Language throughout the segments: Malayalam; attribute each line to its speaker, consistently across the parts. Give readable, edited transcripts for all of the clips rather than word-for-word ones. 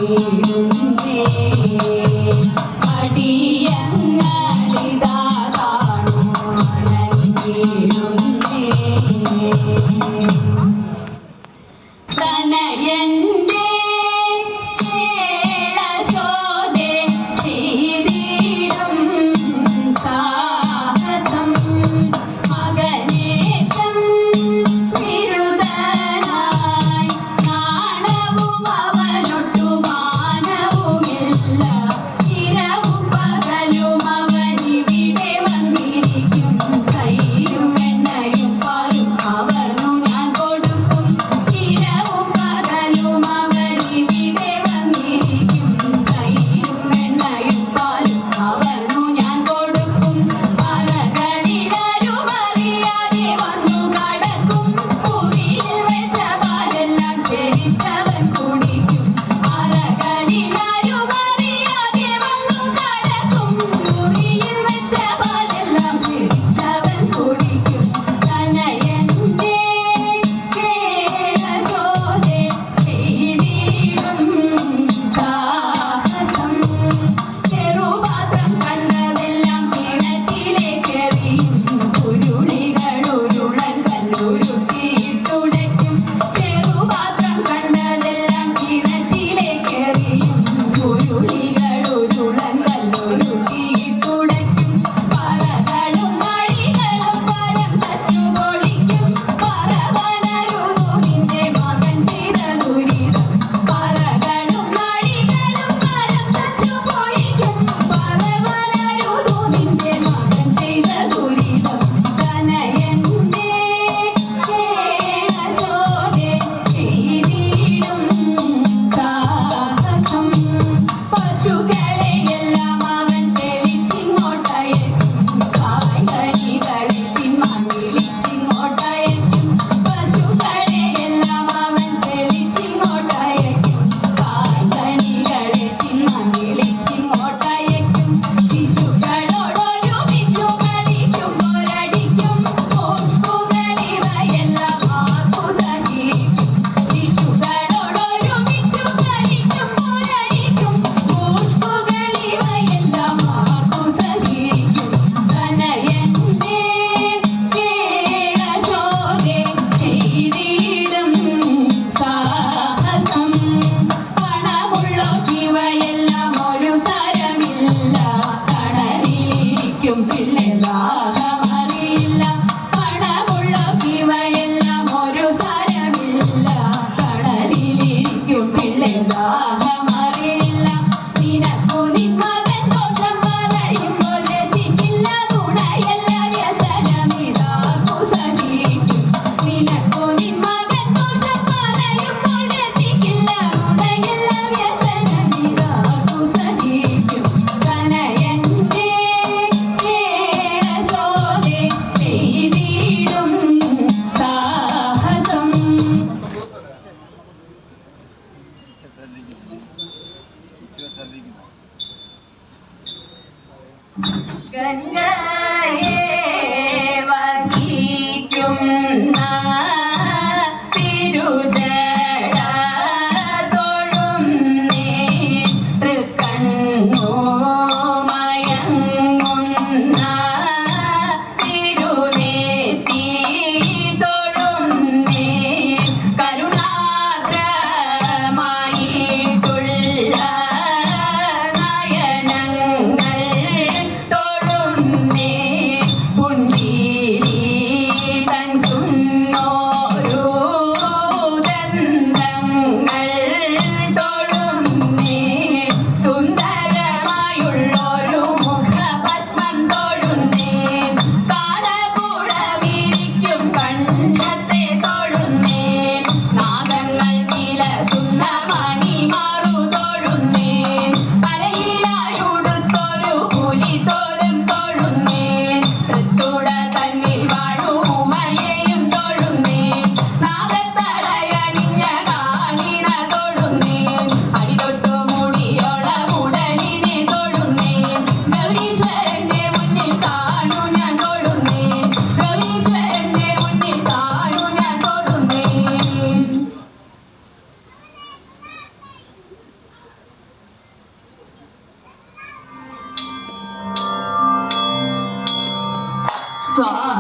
Speaker 1: Oh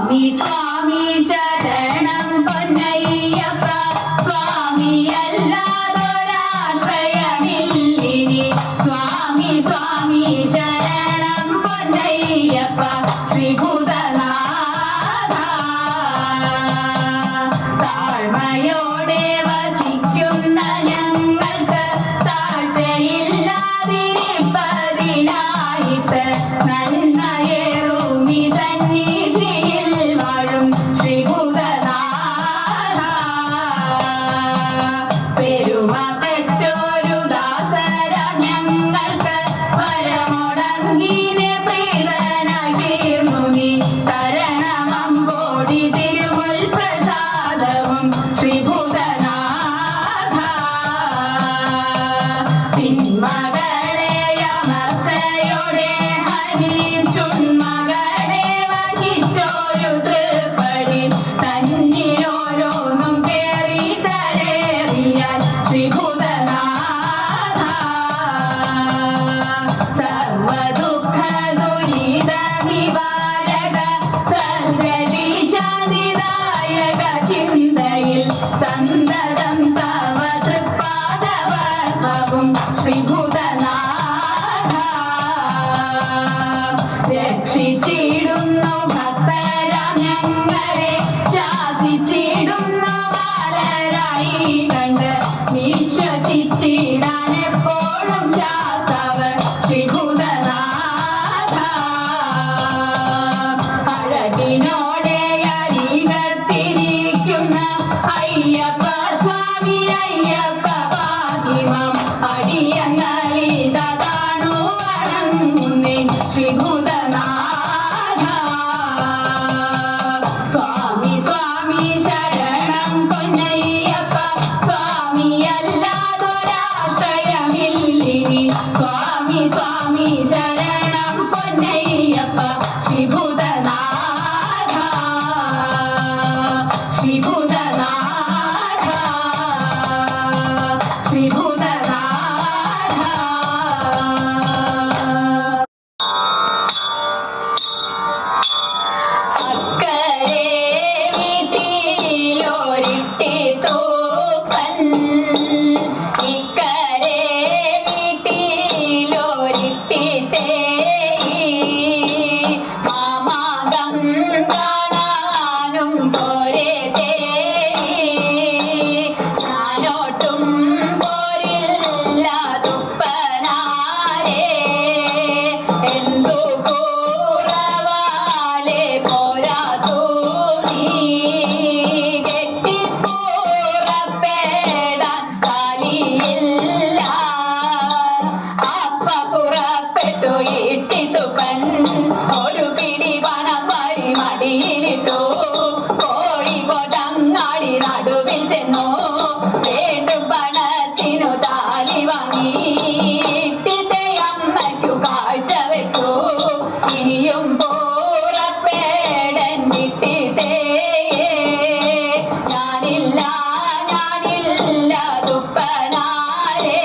Speaker 1: സ്വാമി സ്വാമി ശരണം പൊന്നയ്യപ്പ സ്വാമി അല്ലാതൊരാശ്രയമില്ലിനി സ്വാമി സ്വാമി ശരണം പൊന്നയ്യപ്പ ശ്രീഭൂതനാഥ താഴ്മയോടെ വസിക്കുന്ന ഞങ്ങൾക്ക് താഴ്ചയില്ലാതിരിപ്പതിനായിട്ട് നന്മയേറും ഈ സന്നിധിയിൽ വാഴും ശ്രീഭൂതനാഥ പെരുമ പെറ്റൊരു ദാസര ഞങ്ങൾക്ക് പരമുടങ്ങിനെ പ്രീതനായി തീർന്നു നീ തരണമമ്പോടി തിരുമുൽ പ്രസാദവും ശ്രീഭൂതനാഥ തിന്മകളെ അമർച്ചയോടെ ഹനിച്ചുണ്മകളെ വഹിച്ചൊരു തൃപ്പടി തന്നിലോരോന്നും കേറി കരേറിയാൽ ശ്രീഭൂതനാഥ സർവദുഃഖ ദുരിത നിവാരക സർഗദീശാദിദായക ചിന്തയിൽ സന്തതം തവ തൃപ്പാദവർപ്പവും ശ്രീഭൂതനാഥ രക്ഷിച്ചിടുന്നു ഭക്തരാം ഞങ്ങളെ ശാസിച്ചിടുന്നു ബാലരായി കണ്ട് വിശ്വസിച്ചിടാൻ എപ്പോഴും ശാസ്താവ് ശ്രീഭൂതനാഥ അഴകിനോടെ അരികത്തിരിക്കുന്ന അയ്യപ്പ സ്വാമി അയ്യപ്പ പാഹിമം അടിയങ്ങളിതാണു വണങ്ങുന്നേ ശ്രീഭൂതനാഥ സ്വാമി സ്വാമി ശരണം പൊന്നയ്യപ്പ സ്വാമി അല്ലാതൊരാശ്രയമില്ലിനി സ്വാമി സ്വാമി ശരണം പൊന്നയ്യപ്പ ശ്രീഭൂതനാഥ ശ്രീഭൂതനാഥ ശ്രീഭൂതനാഥ അക്കരെ വീട്ടിലൊരിത്തി തൂപ്പൻ ഇക്കരെ വീട്ടിലൊരിത്തി തേയി മാമാകം കാണാനും പോരെ തേയി ഞാനോട്ടും പോരില്ല തുപ്പനാരേ എന്തു കൂറവാലെ പോരാതൂ നീ കെട്ടിപ്പുറപ്പെടാൻ കാലിയില്ല അപ്പ പുറപ്പെട്ടു ഇട്ടിത്തുപ്പൻ ഒരു പിടി പണം വരി മടിയിലിട്ടു കോഴി പോട്ടങ്ങാടി നടുവിൽ ചെന്നു വീണ്ടും പണത്തിനു താലി വാങ്ങി ഇട്ടിത്തെ അമ്മയ്ക്കു കാഴ്ച വെച്ചു ഇനിയും പുറപ്പെടൻ ഇട്ടിത്തേ ഞാനില്ല ഞാനില്ല തുപ്പനാരേ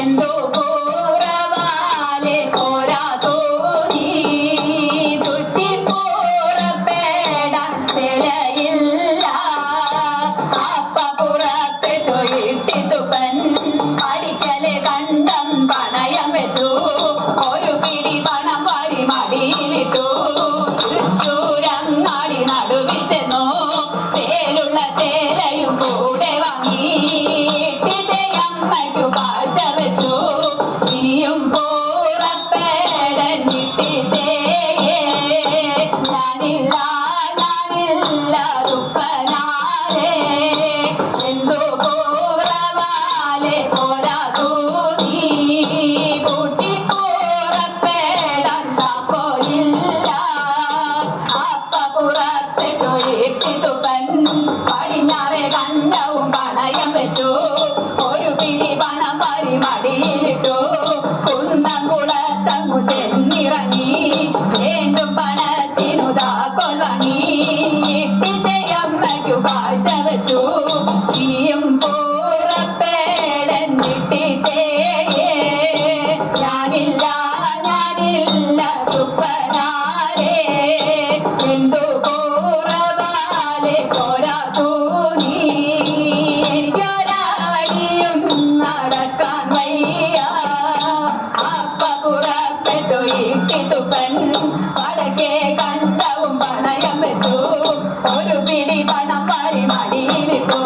Speaker 1: എന്തു കൂറവാലെ പോരാതൂ നീ തുറ്റിപ്പുറപ്പെടാൻ ചിലയില്ല അപ്പ പുറപ്പെട്ടു ഇട്ടിത്തുപ്പൻ പഠിക്കലെ കണ്ടം പണയം വെച്ചു ഒരു പിടി പണം വാരി മടിയിലിട്ടു തൃശ്ശൂരങ്ങാടി നടുവിൽ ചെന്നു ചേലുള്ള ചേലയും കൂടെ വാങ്ങി ഇട്ടിത്തെ അമ്മയ്ക്കു കാഴ്ച വെച്ചു ഇനിയും പുറപ്പെടൻ ഇട്ടിത്തേ ഞാനില്ല ഞാനില്ല തുപ്പനാരേ എന്തു കൂറവാലെ പോരാതൂ നീ കൂട്ടിപ്പുറപ്പെടാൻ താക്കോലില്ല അപ്പ പുറപ്പെട്ടു ഇട്ടിത്തുപ്പൻ പടിഞ്ഞാറെ കണ്ടവും പണയം വെച്ചു ഒരു പിടി പണം വാരി മടിയിലിട്ടു കുന്നംകുളത്തങ്ങു ചെന്നിറങ്ങി വീണ്ടും പണത്തിനു താക്കോൽ വാങ്ങി ഇട്ടിത്തെ അമ്മയ്ക്കു കാഴ്ച വെച്ചു ഇനിയും പുറപ്പെടൻ ഇട്ടിത്തേ ഞാനില്ല ഞാനില്ല തുപ്പനാരേ എന്തു വയ്യ അപ്പ പുറപ്പെട്ടു ഈട്ടിത്തുപ്പൻ വടക്കേ കണ്ടവും പണയം വെച്ചു ഒരു പിടി പണം വാരി മടിയിലിട്ടു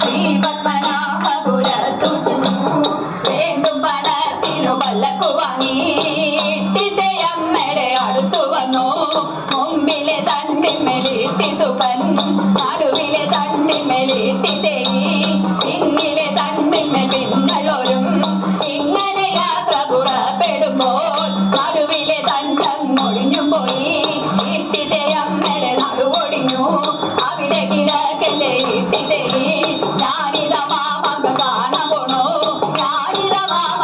Speaker 1: ശ്രീ പത്മനാഭപുരത്തു വേണ്ടും പണത്തിനു പല്ലക്കു വാങ്ങി ഇട്ടിത്തെ അമ്മയുടെ അടുത്തു വന്നു മുമ്പിലെ തണ്ടിന്മേലിട്ടിത്തുപ്പൻ നടുവിലെ തണ്ടിന്മേലിട്ടിത്തേയി പിന്നിലെ തണ്ടിന്മേൽ പിന്നള്ളോരും ഇങ്ങനെ യാത്ര പുറപ്പെടുമ്പോൾ നടുവിലെ തണ്ടം ഒഴിഞ്ഞു പോയി ഇട്ടിത്തെ അമ്മയുടെ നടുവൊടിഞ്ഞു അവിടെ കിടക്കല്ലേ ഇട്ടിത്തേയി ഞാനിത മാമക കാണ പോണോ ഞാനിത മാമ